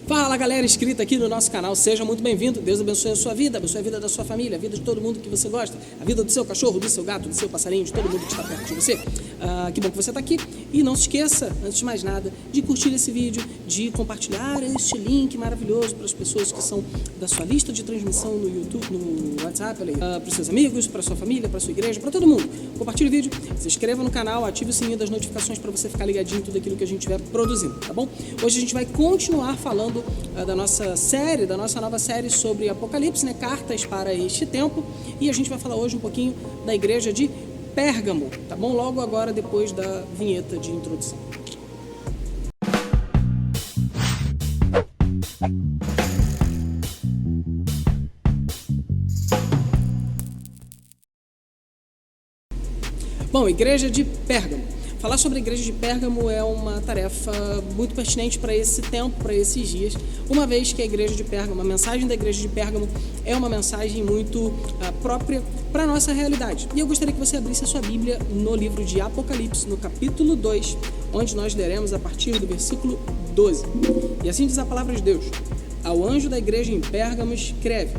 Fala galera inscrita aqui no nosso canal, seja muito bem-vindo. Deus abençoe a sua vida, abençoe a vida da sua família, a vida de todo mundo que você gosta, a vida do seu cachorro, do seu gato, do seu passarinho, de todo mundo que está perto de você. Que bom que você está aqui e não se esqueça, antes de mais nada, de curtir esse vídeo, de compartilhar este link maravilhoso para as pessoas que são da sua lista de transmissão no YouTube, no WhatsApp, para os seus amigos, para a sua família, para a sua igreja, para todo mundo. Compartilhe o vídeo, se inscreva no canal, ative o sininho das notificações para você ficar ligadinho em tudo aquilo que a gente estiver produzindo, tá bom? Hoje a gente vai continuar falando da nossa nova série sobre Apocalipse, né? Cartas para este tempo, e a gente vai falar hoje um pouquinho da igreja de Pérgamo, tá bom? Logo agora, depois da vinheta de introdução. Bom, igreja de Pérgamo. Falar sobre a igreja de Pérgamo é uma tarefa muito pertinente para esse tempo, para esses dias, uma vez que a igreja de Pérgamo, a mensagem da igreja de Pérgamo é uma mensagem muito própria para a nossa realidade. E eu gostaria que você abrisse a sua Bíblia no livro de Apocalipse, no capítulo 2, onde nós leremos a partir do versículo 12. E assim diz a palavra de Deus: ao anjo da igreja em Pérgamo escreve: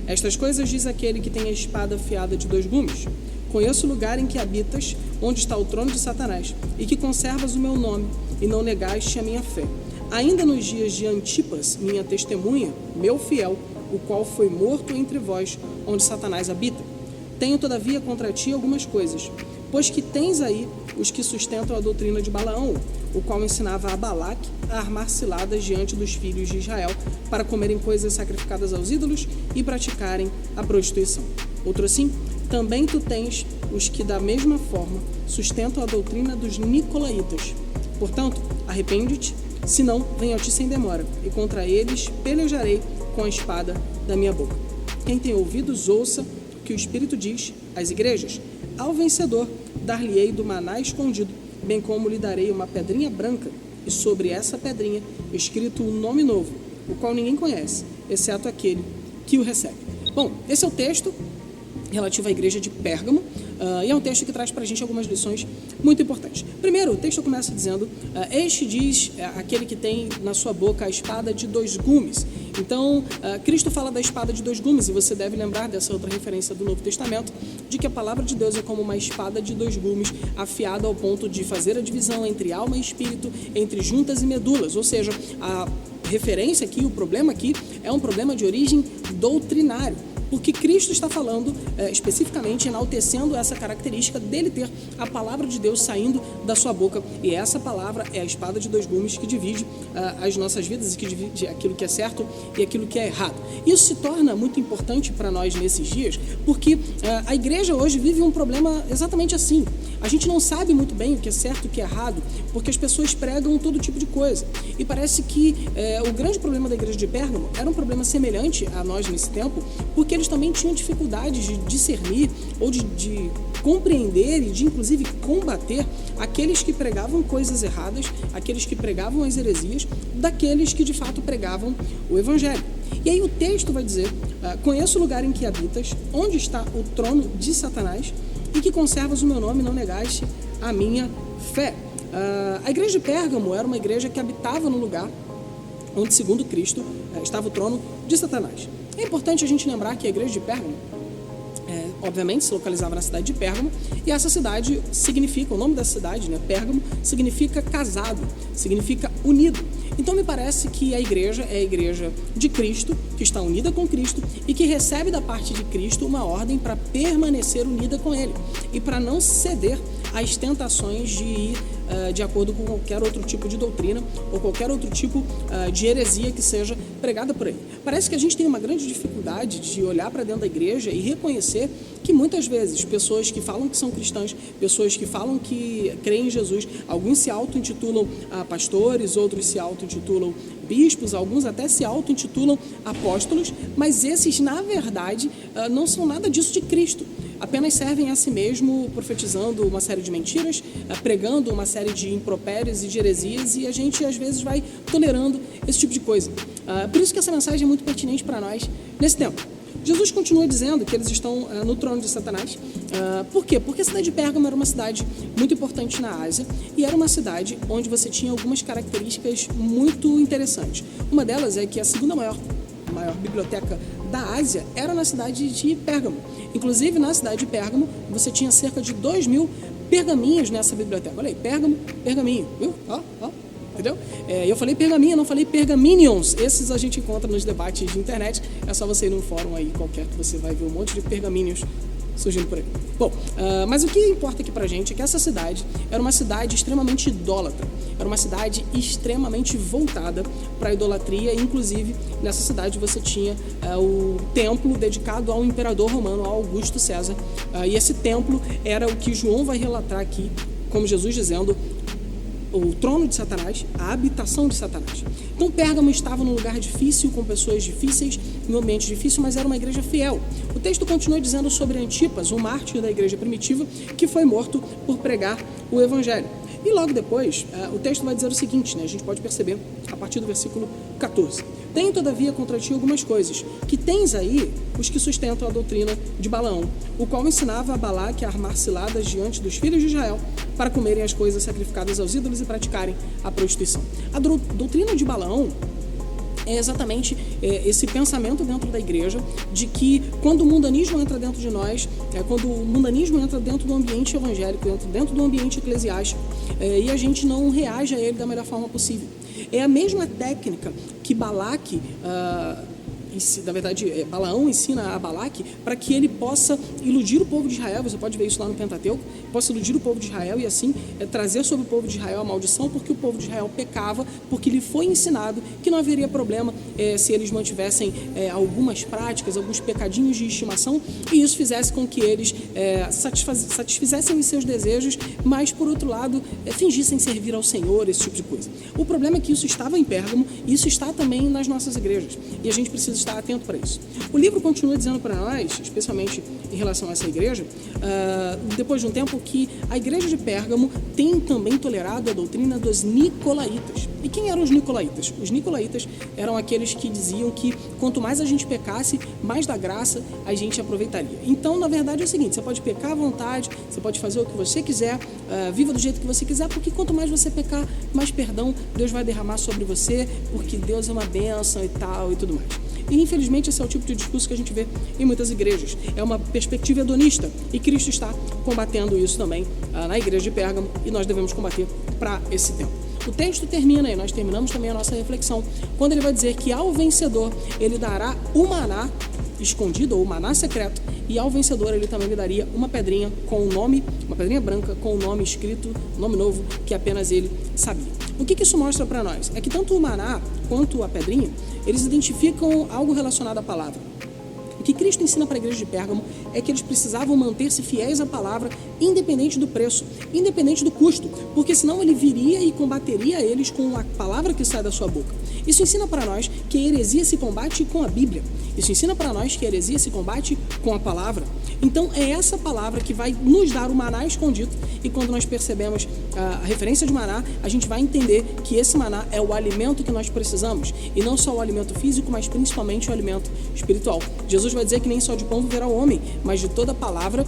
estas coisas diz aquele que tem a espada afiada de 2 gumes. Conheço o lugar em que habitas, onde está o trono de Satanás, e que conservas o meu nome, e não negaste a minha fé. Ainda nos dias de Antipas, minha testemunha, meu fiel, o qual foi morto entre vós, onde Satanás habita. Tenho, todavia, contra ti algumas coisas, pois que tens aí os que sustentam a doutrina de Balaão, o qual ensinava a Balaque a armar ciladas diante dos filhos de Israel, para comerem coisas sacrificadas aos ídolos e praticarem a prostituição. Outro assim, também tu tens os que da mesma forma sustentam a doutrina dos nicolaítas. Portanto, arrepende-te, senão venho a ti sem demora, e contra eles pelejarei com a espada da minha boca. Quem tem ouvidos, ouça o que o Espírito diz às igrejas. Ao vencedor dar-lhe-ei do maná escondido, bem como lhe darei uma pedrinha branca, e sobre essa pedrinha escrito um nome novo, o qual ninguém conhece, exceto aquele que o recebe. Bom, esse é o texto relativo à igreja de Pérgamo, e é um texto que traz para a gente algumas lições muito importantes. Primeiro, o texto começa dizendo: este diz aquele que tem na sua boca a espada de 2 gumes. Então, Cristo fala da espada de 2 gumes, e você deve lembrar dessa outra referência do Novo Testamento, de que a palavra de Deus é como uma espada de 2 gumes, afiada ao ponto de fazer a divisão entre alma e espírito, entre juntas e medulas, ou seja, a referência aqui, o problema aqui, é um problema de origem doutrinário. Porque Cristo está falando, especificamente, enaltecendo essa característica dele ter a palavra de Deus saindo da sua boca. E essa palavra é a espada de 2 gumes que divide as nossas vidas, e que divide aquilo que é certo e aquilo que é errado. Isso se torna muito importante para nós nesses dias, porque a igreja hoje vive um problema exatamente assim. A gente não sabe muito bem o que é certo e o que é errado, porque as pessoas pregam todo tipo de coisa. E parece que o grande problema da igreja de Pérgamo era um problema semelhante a nós nesse tempo, porque eles também tinham dificuldade de discernir ou de compreender e de, inclusive, combater aqueles que pregavam coisas erradas, aqueles que pregavam as heresias, daqueles que, de fato, pregavam o evangelho. E aí o texto vai dizer: conheço o lugar em que habitas, onde está o trono de Satanás, e que conservas o meu nome e não negaste a minha fé. A igreja de Pérgamo era uma igreja que habitava no lugar onde, segundo Cristo, estava o trono de Satanás. É importante a gente lembrar que a igreja de Pérgamo, obviamente, se localizava na cidade de Pérgamo, e essa cidade significa, o nome da cidade, né, Pérgamo, significa casado, significa unido. Então me parece que a igreja é a igreja de Cristo, que está unida com Cristo e que recebe da parte de Cristo uma ordem para permanecer unida com Ele e para não ceder às tentações de ir de acordo com qualquer outro tipo de doutrina ou qualquer outro tipo de heresia que seja pregada por ele. Parece que a gente tem uma grande dificuldade de olhar para dentro da igreja e reconhecer que muitas vezes pessoas que falam que são cristãs, pessoas que falam que creem em Jesus, alguns se auto-intitulam pastores, outros se auto-intitulam bispos, alguns até se auto-intitulam apóstolos, mas esses, na verdade, não são nada disso de Cristo. Apenas servem a si mesmo, profetizando uma série de mentiras, pregando uma série de impropérios e de heresias, e a gente às vezes vai tolerando esse tipo de coisa. Por isso que essa mensagem é muito pertinente para nós nesse tempo. Jesus continua dizendo que eles estão no trono de Satanás. Por quê? Porque a cidade de Pérgamo era uma cidade muito importante na Ásia e era uma cidade onde você tinha algumas características muito interessantes. Uma delas é que a segunda maior biblioteca da Ásia era na cidade de Pérgamo. Inclusive, na cidade de Pérgamo, você tinha cerca de 2.000 pergaminhos nessa biblioteca. Olha aí, Pérgamo, pergaminho, viu? Entendeu? Eu falei pergaminho, não falei pergaminions. Esses a gente encontra nos debates de internet. É só você ir num fórum aí qualquer que você vai ver um monte de pergaminhos surgindo por aí. Bom, mas o que importa aqui pra gente é que essa cidade era uma cidade extremamente idólatra. Era uma cidade extremamente voltada para a idolatria. Inclusive, nessa cidade você tinha o templo dedicado ao imperador romano, ao Augusto César. E esse templo era o que João vai relatar aqui, como Jesus dizendo, o trono de Satanás, a habitação de Satanás. Então Pérgamo estava num lugar difícil, com pessoas difíceis, em um ambiente difícil, mas era uma igreja fiel. O texto continua dizendo sobre Antipas, um mártir da igreja primitiva, que foi morto por pregar o evangelho. E logo depois, o texto vai dizer o seguinte, né? A gente pode perceber a partir do versículo 14. Tem, todavia, contra ti algumas coisas, que tens aí os que sustentam a doutrina de Balaão, o qual ensinava a Balaque a armar ciladas diante dos filhos de Israel para comerem as coisas sacrificadas aos ídolos e praticarem a prostituição. A doutrina de Balaão é exatamente esse pensamento dentro da igreja de que quando o mundanismo entra dentro de nós, quando o mundanismo entra dentro do ambiente evangélico, entra dentro do ambiente eclesiástico, e a gente não reage a ele da melhor forma possível. É a mesma técnica que Balaque, na verdade, Balaão ensina a Balaque para que ele possa iludir o povo de Israel. Você pode ver isso lá no Pentateuco. Possa iludir o povo de Israel e assim trazer sobre o povo de Israel a maldição, porque o povo de Israel pecava, porque lhe foi ensinado que não haveria problema se eles mantivessem algumas práticas, alguns pecadinhos de estimação, e isso fizesse com que eles satisfizessem os seus desejos, mas por outro lado fingissem servir ao Senhor, esse tipo de coisa. O problema é que isso estava em Pérgamo e isso está também nas nossas igrejas, e a gente precisa estar atento para isso. O livro continua dizendo para nós, especialmente em relação a essa igreja, depois de um tempo, que a igreja de Pérgamo tem também tolerado a doutrina dos nicolaítas. E quem eram os nicolaítas? Os nicolaítas eram aqueles que diziam que quanto mais a gente pecasse, mais da graça a gente aproveitaria. Então, na verdade, é o seguinte, você pode pecar à vontade, você pode fazer o que você quiser, viva do jeito que você quiser, porque quanto mais você pecar, mais perdão Deus vai derramar sobre você, porque Deus é uma bênção e tal e tudo mais. E infelizmente esse é o tipo de discurso que a gente vê em muitas igrejas. É uma perspectiva hedonista e Cristo está combatendo isso também na igreja de Pérgamo, e nós devemos combater para esse tempo. O texto termina, e nós terminamos também a nossa reflexão, quando ele vai dizer que ao vencedor ele dará o maná escondido, ou o maná secreto, e ao vencedor ele também lhe daria uma pedrinha com o nome, uma pedrinha branca com o nome escrito, nome novo, que apenas ele sabia. O que isso mostra para nós? É que tanto o maná quanto a pedrinha, eles identificam algo relacionado à palavra. O que Cristo ensina para a igreja de Pérgamo é que eles precisavam manter-se fiéis à palavra, independente do preço, independente do custo, porque senão ele viria e combateria eles com a palavra que sai da sua boca. Isso ensina para nós que a heresia se combate com a Bíblia. Isso ensina para nós que a heresia se combate com a palavra. Então é essa palavra que vai nos dar o maná escondido, e quando nós percebemos a referência de maná, a gente vai entender que esse maná é o alimento que nós precisamos, e não só o alimento físico, mas principalmente o alimento espiritual. Jesus vai dizer que nem só de pão viverá o homem, mas de toda palavra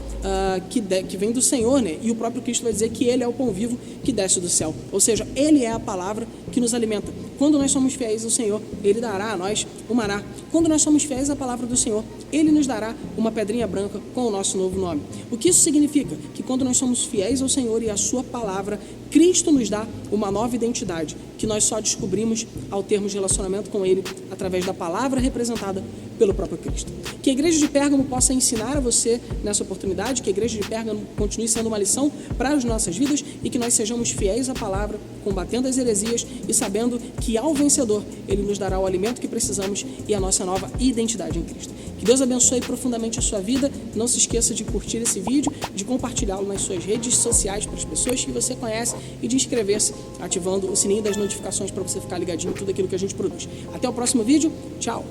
que vem do Senhor, né? E o próprio Cristo vai dizer que Ele é o pão vivo que desce do céu, ou seja, Ele é a palavra que nos alimenta. Quando nós somos fiéis ao Senhor, Ele dará a nós o maná. Quando nós somos fiéis à palavra do Senhor, Ele nos dará uma pedrinha branca com o nosso novo nome. O que isso significa? Que quando nós somos fiéis ao Senhor e à sua palavra, Cristo nos dá uma nova identidade, que nós só descobrimos ao termos relacionamento com Ele através da palavra representada pelo próprio Cristo. Que a igreja de Pérgamo possa ensinar a você nessa oportunidade, que a igreja de Pérgamo continue sendo uma lição para as nossas vidas, e que nós sejamos fiéis à palavra, combatendo as heresias e sabendo que ao vencedor Ele nos dará o alimento que precisamos e a nossa nova identidade em Cristo. Que Deus abençoe profundamente a sua vida. Não se esqueça de curtir esse vídeo, de compartilhá-lo nas suas redes sociais para as pessoas que você conhece e de inscrever-se ativando o sininho das notificações para você ficar ligadinho em tudo aquilo que a gente produz. Até o próximo vídeo. Tchau!